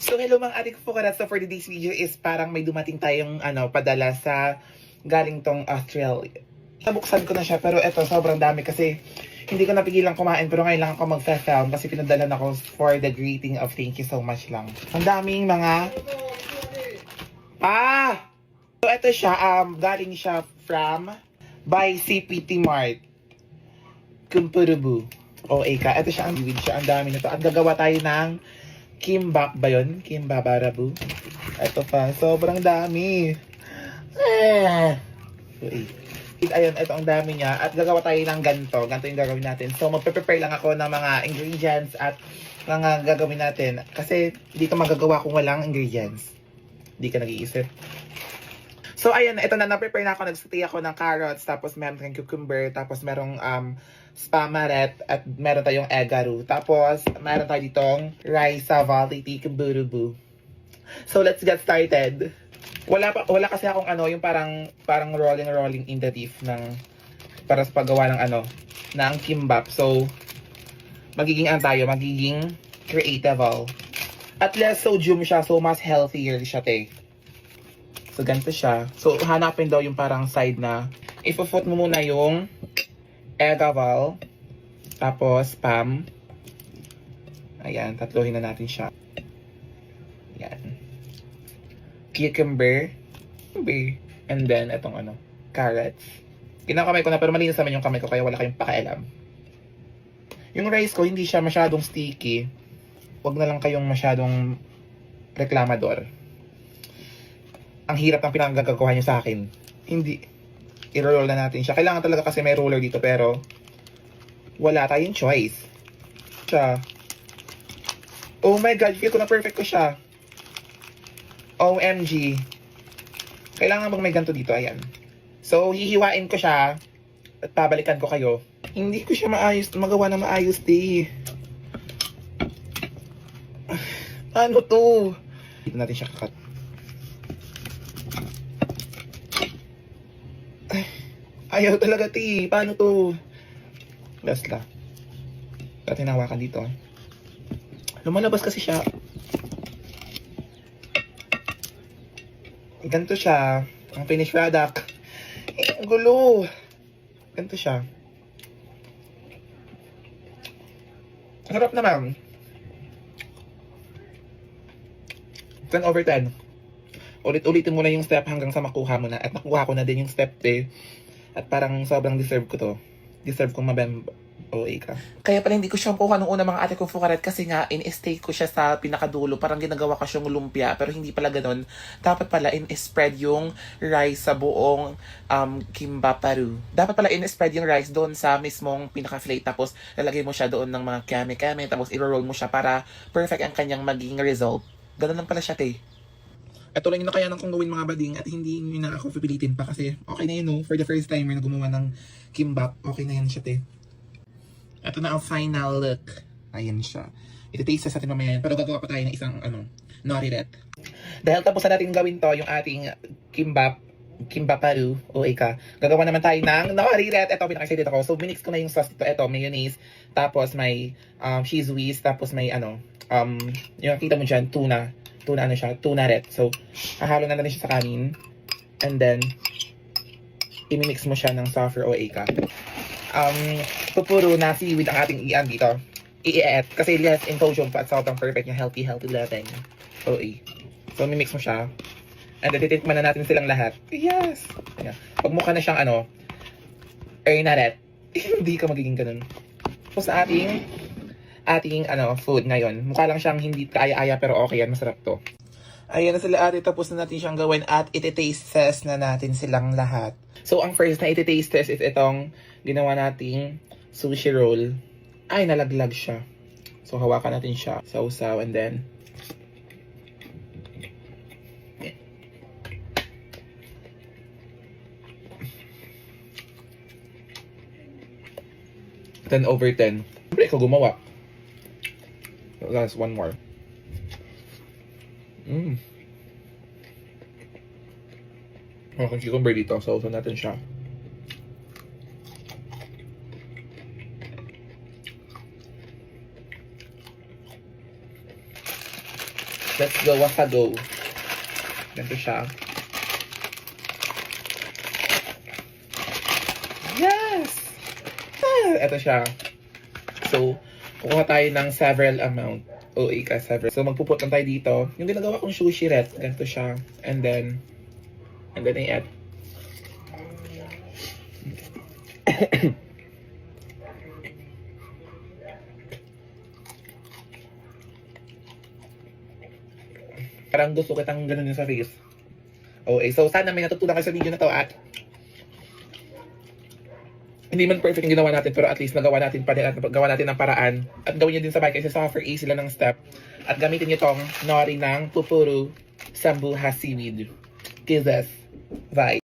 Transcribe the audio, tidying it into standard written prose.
So hello mga ating fukarat. So for today's video is parang may dumating tayong padala sa galing tong Australia. Nabuksan ko na siya pero eto sobrang dami kasi hindi ko napigilan kumain pero ngayon lang ako mag-film kasi pinadala ako for the greeting of thank you so much lang. Ang daming mga So eto siya, galing siya from by CPT Mart. Kumpurubu. O eka, eto siya ang viewed siya. Ang dami nito. At gagawa tayo ng kimbap ba yun? Kimbabarabu. Ito pa. Sobrang dami. Ayun, ito ang dami niya. At gagawa tayo ng ganito. Ganito yung gagawin natin. So, magpe-prepare lang ako ng mga ingredients at mga gagawin natin. Kasi, dito magagawa kung walang ingredients. Hindi ka nag-iisip. So, ayun. Ito na. Na-prepare na ako. Nagsati ako ng carrots. Tapos, meron tayong cucumber. Tapos, merong spamaret at meron tayong egaru. Tapos, meron tayo ditong rice savaliti kumburubu. So, let's get started. Wala kasi akong yung parang rolling in the leaf ng para sa paggawa ng ng kimbap. So, magiging creative. At less sodium siya, so mas healthier siya, te. So, ganito siya. So, hanapin daw yung parang side na ipofot mo muna yung egaval, tapos spam. Ayan, tatluhin na natin siya. Ayan. Cucumber, and then itong carrots. Kinakamay ko na pero malinis naman yung kamay ko kaya wala kayong pakialam. Yung rice ko hindi siya masyadong sticky. Huwag na lang kayong masyadong reklamador. Ang hirap ng pinanggagawa niyo sa akin. Hindi. I-roll na natin siya. Kailangan talaga kasi may roller dito pero wala tayong choice. Siya. Oh my God, feel ko na perfect ko siya. OMG. Kailangan bang may ganito dito? Ayan. So, hihiwain ko siya at babalikan ko kayo. Hindi ko siya magawa na maayos, di. Ano to? Dito natin siya kakat. Ayaw talaga, ti. Paano to? Last la. Dati nahawakan dito. Lumalabas kasi siya. Ganito siya. Ang finished product. Ang gulo. Ganito siya. Harap naman. 10 over 10. Ulit-ulitin mo na yung step hanggang sa makuha mo na. At nakuha ko na din yung step 3. At parang sobrang deserve ko to. Deserve kong mabemba. OA ka. Kaya pala hindi ko siya kuha nung una mga ate kong fukaret kasi nga in-stay ko siya sa pinakadulo. Parang ginagawa ko siyang lumpia pero hindi pala ganun. Dapat pala in-spread yung rice sa buong kimbaparu. Dapat pala in-spread yung rice doon sa mismong pinaka-flake. Tapos lalagay mo siya doon ng mga kame-kame. Tapos i-roll mo siya para perfect ang kanyang maging result. Ganun lang pala siya, te. Ito lang yung nakayanan kong gawin mga bading at hindi nyo na ako pipilitin pa kasi okay na yun, no? For the first timer na gumawa ng kimbap, okay na yan siya, te. Ito na ang final look. Ayan siya. Iti-taste sa atin mamaya yan. Pero gagawa pa tayo ng isang noriret. Dahil tapos na natin gawin to, yung ating kimbaparu, o ika. Gagawa naman tayo ng noriret. Ito, pinaka-excited ako. So, minix ko na yung sauce dito. Ito, mayonnaise. Tapos may cheese whiz. Tapos may yung nakita mo dyan, tuna ret. So, hahalo na natin siya sa kanin. And then, imimix mo siya ng sour o ika. Pupuro na seaweed ang ating ian dito. I-eat. Kasi less in sodium pa at sobrang perfect yung healthy level. So, mimix mo siya. And then, titikman na natin silang lahat. Yes! Ayan. Pag mukha na siyang na ret, hindi ka magiging ganun. Tapos sa ating food ngayon. Mukha lang siyang hindi kaaya-aya pero okay yan, masarap to. Ayan na sila ate, tapos na natin siyang gawin at iti-taste test na natin silang lahat. So ang first na iti-taste test is itong ginawa nating sushi roll. Ay, nalaglag siya. So hawakan natin siya, sausaw, and then ten over 10. Siyempre ikaw gumawa. Last one more. Okay, cucumber dito. Sausaw natin siya. Let's go, wasago. Ganito siya. Yes! Ito siya. So, kukuha tayo ng several amount. OA ka, several. So, magpuput lang tayo dito. Yung ginagawa kong sushi ret, ganito siya. And then I add. Parang gusto kitang ganun yung sa face. Okay, so sana may natutunan kayo sa video na to at hindi man perfect yung ginawa natin, pero at least nagawa natin pa rin at gawa natin ng paraan. At gawin nyo din sa bike kasi sa offer A sila ng step. At gamitin nyo tong nori ng Pupuru Sambuha Seaweed. Kisses. Bye.